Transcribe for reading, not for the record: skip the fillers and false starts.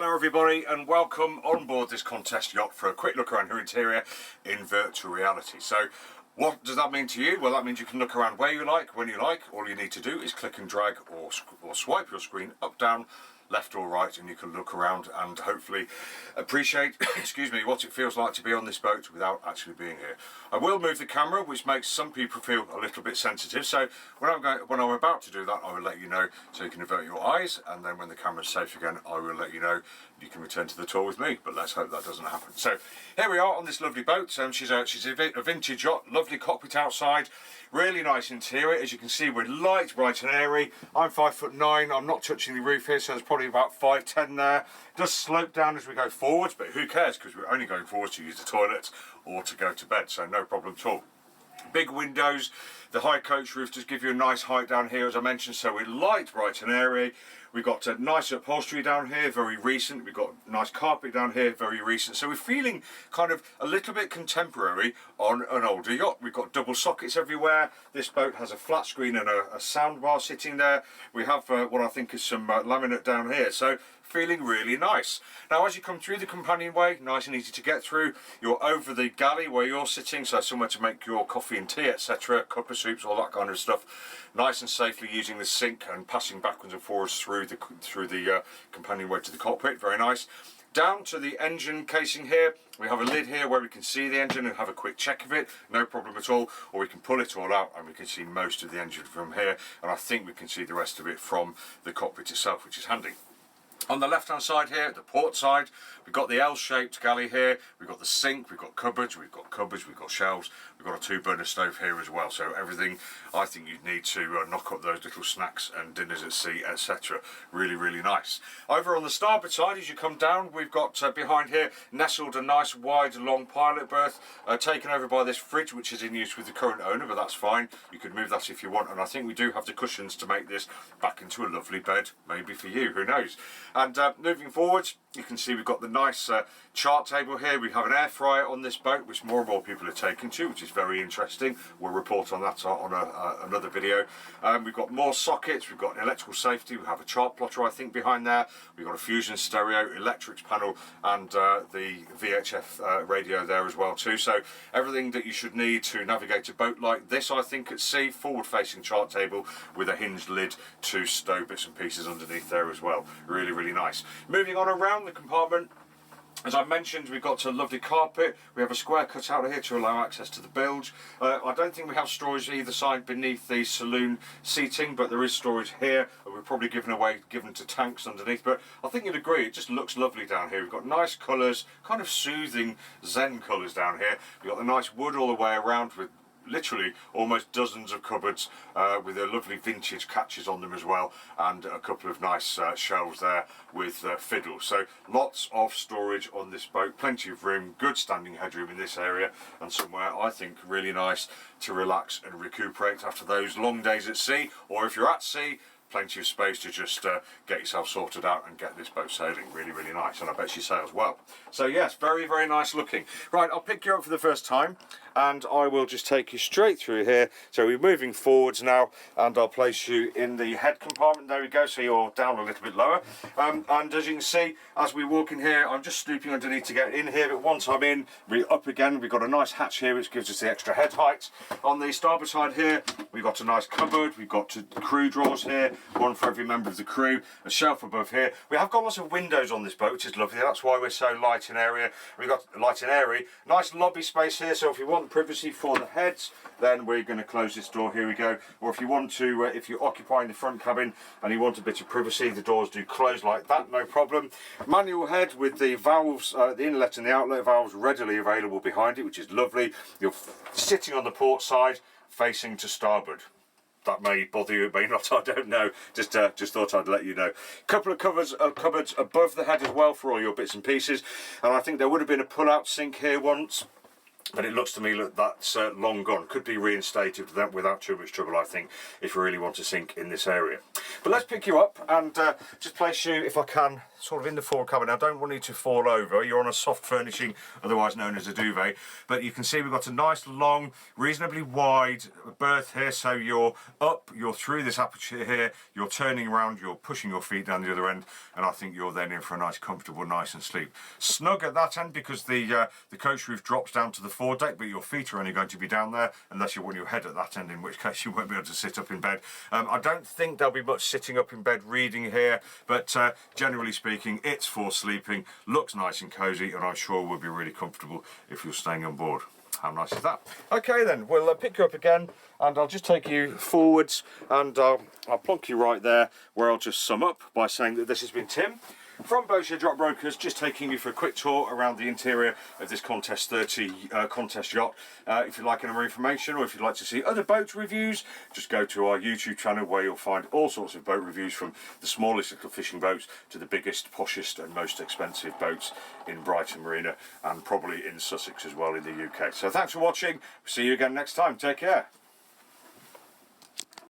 Hello everybody and welcome on board this contest yacht for a quick look around her interior in virtual reality. So what does that mean to you? Well, that means you can look around where you like, when you like. All you need to do is click and drag or swipe your screen up, down, left or right, and you can look around and hopefully appreciate excuse me, what it feels like to be on this boat without actually being here. I will move the camera, which makes some people feel a little bit sensitive, so when I'm about to do that, I will let you know so you can avert your eyes, and then when the camera's safe again, I will let you know you can return to the tour with me, but let's hope that doesn't happen. So here we are on this lovely boat. She's a vintage yacht, lovely cockpit outside, really nice interior. As you can see, we're light, bright and airy. I'm 5'9", I'm not touching the roof here, so there's probably about 5'10" there. It does slope down as we go forwards, but who cares, because we're only going forwards to use the toilet or to go to bed, so no problem at all. Big windows, the high coach roof does give you a nice height down here, as I mentioned, so we're light, bright and airy. We've got a nice upholstery down here, very recent. We've got nice carpet down here, very recent. So we're feeling kind of a little bit contemporary on an older yacht. We've got double sockets everywhere. This boat has a flat screen and a sound bar sitting there. We have what I think is some laminate down here. So feeling really nice. Now as you come through the companionway, nice and easy to get through. You're over the galley where you're sitting, so somewhere to make your coffee and tea, etc., cup of soups, all that kind of stuff. Nice and safely using the sink and passing backwards and forwards through the companionway to the cockpit. Very nice. Down to the engine casing here, we have a lid here where we can see the engine and have a quick check of it, no problem at all, or we can pull it all out and we can see most of the engine from here, and I think we can see the rest of it from the cockpit itself, which is handy. On the left hand side here, the port side, we've got the L-shaped galley here, we've got the sink, we've got cupboards, we've got shelves, we've got a 2-burner stove here as well, so everything I think you'd need to knock up those little snacks and dinners at sea, etc. Really, really nice. Over on the starboard side, as you come down, we've got behind here, nestled a nice wide long pilot berth, taken over by this fridge, which is in use with the current owner, but that's fine, you could move that if you want, and I think we do have the cushions to make this back into a lovely bed, maybe for you, who knows. And moving forwards, you can see we've got the nice chart table here. We have an air fryer on this boat, which more and more people are taking to, which is very interesting. We'll report on that on another video. We've got more sockets, we've got an electrical safety, we have a chart plotter I think behind there, we've got a fusion stereo, electrics panel, and the VHF radio there as well too. So everything that you should need to navigate a boat like this, I think, at sea. Forward facing chart table with a hinged lid to stow bits and pieces underneath there as well. Really, really nice. Moving on around the compartment, as I mentioned, we've got a lovely carpet. We have a square cut out here to allow access to the bilge. I don't think we have storage either side beneath the saloon seating, but there is storage here. We're probably given to tanks underneath, but I think you'd agree it just looks lovely down here. We've got nice colours, kind of soothing zen colours down here. We've got the nice wood all the way around with literally almost dozens of cupboards with their lovely vintage catches on them as well, and a couple of nice shelves there with fiddles. So lots of storage on this boat, plenty of room, good standing headroom in this area, and somewhere I think really nice to relax and recuperate after those long days at sea, or if you're at sea, plenty of space to just get yourself sorted out and get this boat sailing. Really, really nice, and I bet she sails well. So yes, very, very nice looking. Right, I'll pick you up for the first time and I will just take you straight through here. So we're moving forwards now, and I'll place you in the head compartment. There we go, so you're down a little bit lower. And as you can see, as we walk in here, I'm just snooping underneath to get in here, but once I'm in, we're up again. We've got a nice hatch here which gives us the extra head height. On the starboard side here, we've got a nice cupboard, we've got two crew drawers here, one for every member of the crew, a shelf above here. We have got lots of windows on this boat, which is lovely. That's why we're so light and airy. We've got light and airy. Nice lobby space here, so if you want privacy for the heads, then we're going to close this door. Here we go. Or if you want to, if you're occupying the front cabin and you want a bit of privacy, the doors do close like that, no problem. Manual head with the valves, the inlet and the outlet valves readily available behind it, which is lovely. You're sitting on the port side, facing to starboard. That may bother you, it may not, I don't know. Just thought I'd let you know. Couple of cupboards above the head as well for all your bits and pieces. And I think there would have been a pull-out sink here once, but it looks to me that that's long gone. Could be reinstated without too much trouble, I think, if you really want to sink in this area. But let's pick you up and just place you, if I can, sort of in the forward cabin. I don't want you to fall over. You're on a soft furnishing, otherwise known as a duvet. But you can see we've got a nice long, reasonably wide berth here. So you're up, you're through this aperture here, you're turning around, you're pushing your feet down the other end, and I think you're then in for a nice, comfortable, nice and sleep. Snug at that end because the coach roof drops down to the foredeck, but your feet are only going to be down there unless you want your head at that end, in which case you won't be able to sit up in bed. I don't think there'll be much sitting up in bed reading here, but generally speaking, it's for sleeping, looks nice and cosy, and I'm sure will be really comfortable if you're staying on board. How nice is that? Okay then, we'll pick you up again, and I'll just take you forwards, and I'll plonk you right there, where I'll just sum up by saying that this has been Tim from Boatshed Yacht Brokers, just taking you for a quick tour around the interior of this Contest 30 contest yacht. If you'd like any more information, or if you'd like to see other boat reviews, just go to our YouTube channel, where you'll find all sorts of boat reviews, from the smallest little fishing boats to the biggest, poshest and most expensive boats in Brighton Marina, and probably in Sussex as well in the UK. So thanks for watching. See you again next time. Take care.